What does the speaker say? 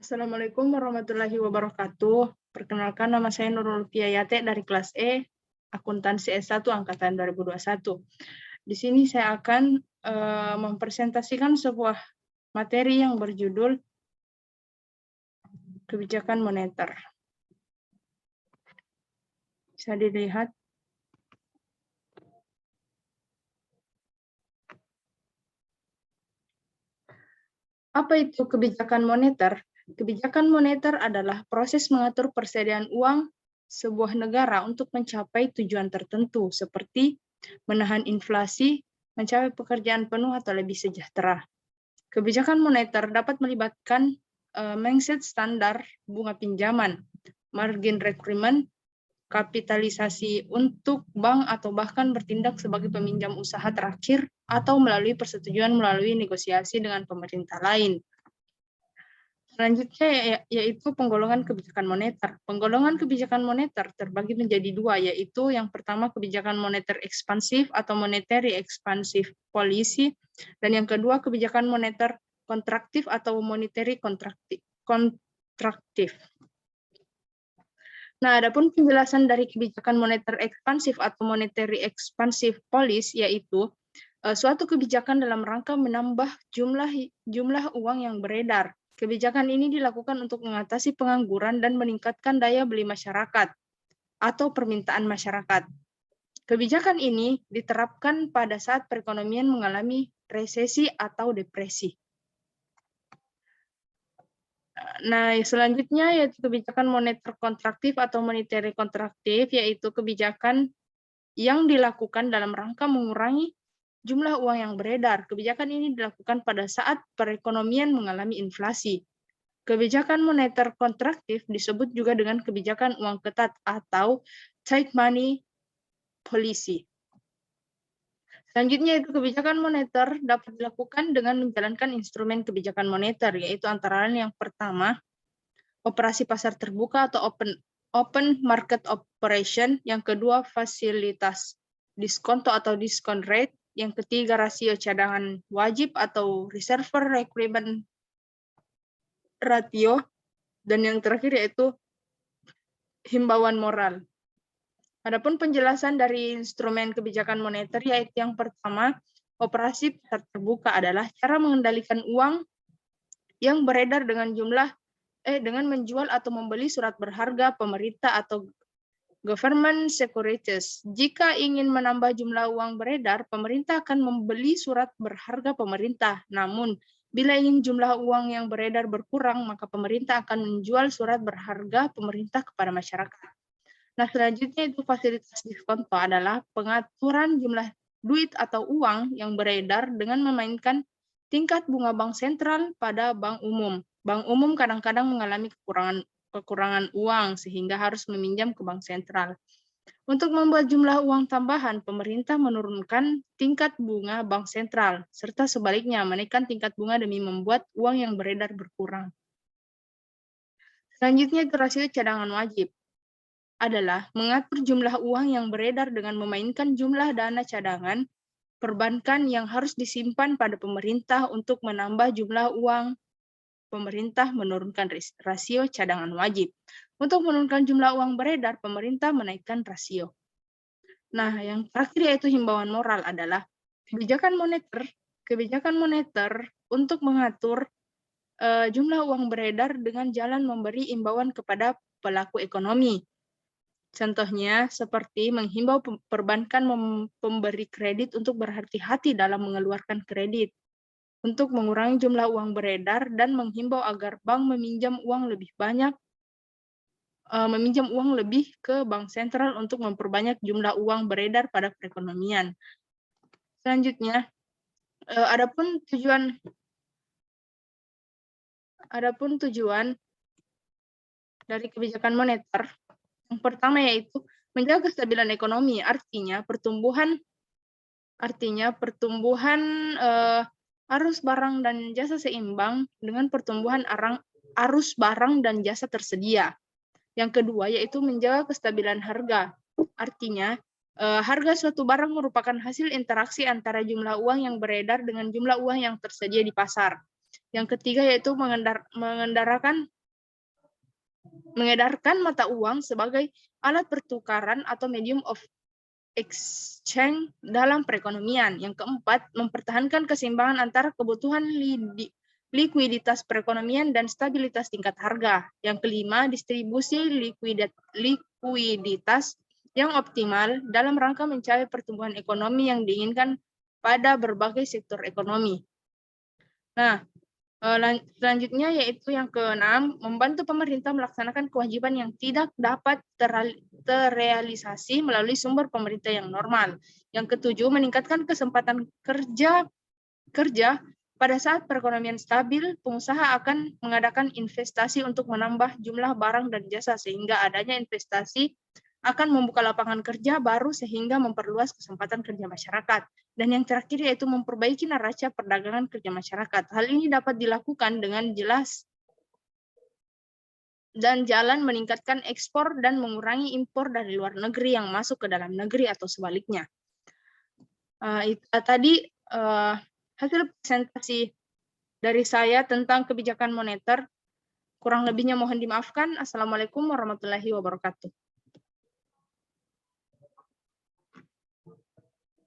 Assalamualaikum warahmatullahi wabarakatuh. Perkenalkan, nama saya Nurul Piayate dari kelas E, Akuntansi S1 Angkatan 2021. Di sini saya akan mempresentasikan sebuah materi yang berjudul Kebijakan Moneter. Bisa dilihat. Apa itu kebijakan moneter? Kebijakan moneter adalah proses mengatur persediaan uang sebuah negara untuk mencapai tujuan tertentu, seperti menahan inflasi, mencapai pekerjaan penuh atau lebih sejahtera. Kebijakan moneter dapat melibatkan mindset standar bunga pinjaman, margin requirement, kapitalisasi untuk bank atau bahkan bertindak sebagai peminjam usaha terakhir atau melalui persetujuan melalui negosiasi dengan pemerintah lain. Selanjutnya yaitu penggolongan kebijakan moneter. Penggolongan kebijakan moneter terbagi menjadi dua, yaitu yang pertama kebijakan moneter ekspansif atau monetary expansive policy, dan yang kedua kebijakan moneter kontraktif atau monetary kontraktif. Nah, adapun penjelasan dari kebijakan moneter ekspansif atau monetary expansive policy yaitu suatu kebijakan dalam rangka menambah jumlah uang yang beredar. Kebijakan ini dilakukan untuk mengatasi pengangguran dan meningkatkan daya beli masyarakat atau permintaan masyarakat. Kebijakan ini diterapkan pada saat perekonomian mengalami resesi atau depresi. Nah, selanjutnya yaitu kebijakan moneter kontraktif atau monetary kontraktif, yaitu kebijakan yang dilakukan dalam rangka mengurangi jumlah uang yang beredar. Kebijakan ini dilakukan pada saat perekonomian mengalami inflasi. Kebijakan moneter kontraktif disebut juga dengan kebijakan uang ketat atau tight money policy. Selanjutnya itu kebijakan moneter dapat dilakukan dengan menjalankan instrumen kebijakan moneter, yaitu antara lain yang pertama, operasi pasar terbuka atau open market operation, yang kedua fasilitas diskonto atau discount rate, yang ketiga rasio cadangan wajib atau reserve requirement ratio, dan yang terakhir yaitu himbauan moral. Adapun penjelasan dari instrumen kebijakan moneter yaitu yang pertama, operasi pasar terbuka adalah cara mengendalikan uang yang beredar dengan menjual atau membeli surat berharga pemerintah atau government securities. Jika ingin menambah jumlah uang beredar, pemerintah akan membeli surat berharga pemerintah. Namun, bila ingin jumlah uang yang beredar berkurang, maka pemerintah akan menjual surat berharga pemerintah kepada masyarakat. Nah, selanjutnya itu fasilitas diskonto adalah pengaturan jumlah duit atau uang yang beredar dengan memainkan tingkat bunga bank sentral pada bank umum. Bank umum kadang-kadang mengalami kekurangan uang sehingga harus meminjam ke bank sentral. Untuk membuat jumlah uang tambahan, pemerintah menurunkan tingkat bunga bank sentral, serta sebaliknya menaikkan tingkat bunga demi membuat uang yang beredar berkurang. Selanjutnya itu rasio cadangan wajib adalah mengatur jumlah uang yang beredar dengan memainkan jumlah dana cadangan perbankan yang harus disimpan pada pemerintah. Untuk menambah jumlah uang, pemerintah menurunkan rasio cadangan wajib. Untuk menurunkan jumlah uang beredar, pemerintah menaikkan rasio. Nah, yang terakhir yaitu himbauan moral adalah kebijakan moneter untuk mengatur jumlah uang beredar dengan jalan memberi imbauan kepada pelaku ekonomi. Contohnya seperti menghimbau perbankan pemberi kredit untuk berhati-hati dalam mengeluarkan kredit, untuk mengurangi jumlah uang beredar, dan menghimbau agar bank meminjam uang lebih ke bank sentral untuk memperbanyak jumlah uang beredar pada perekonomian. Selanjutnya, adapun tujuan dari kebijakan moneter, yang pertama yaitu menjaga kestabilan ekonomi, artinya pertumbuhan arus barang dan jasa seimbang dengan pertumbuhan arus barang dan jasa tersedia. Yang kedua yaitu menjaga kestabilan harga, artinya harga suatu barang merupakan hasil interaksi antara jumlah uang yang beredar dengan jumlah uang yang tersedia di pasar. Yang ketiga yaitu mengedarkan mata uang sebagai alat pertukaran atau medium of exchange dalam perekonomian. Yang keempat, mempertahankan keseimbangan antara kebutuhan likuiditas perekonomian dan stabilitas tingkat harga. Yang kelima, distribusi likuiditas yang optimal dalam rangka mencapai pertumbuhan ekonomi yang diinginkan pada berbagai sektor ekonomi. Nah, selanjutnya yaitu yang keenam, membantu pemerintah melaksanakan kewajiban yang tidak dapat terrealisasi melalui sumber pemerintah yang normal. Yang ketujuh, meningkatkan kesempatan kerja pada saat perekonomian stabil, pengusaha akan mengadakan investasi untuk menambah jumlah barang dan jasa sehingga adanya investasi akan membuka lapangan kerja baru sehingga memperluas kesempatan kerja masyarakat. Dan yang terakhir yaitu memperbaiki neraca perdagangan kerja masyarakat. Hal ini dapat dilakukan dengan jelas dan jalan meningkatkan ekspor dan mengurangi impor dari luar negeri yang masuk ke dalam negeri atau sebaliknya. Tadi hasil presentasi dari saya tentang kebijakan moneter. Kurang lebihnya mohon dimaafkan. Assalamualaikum warahmatullahi wabarakatuh.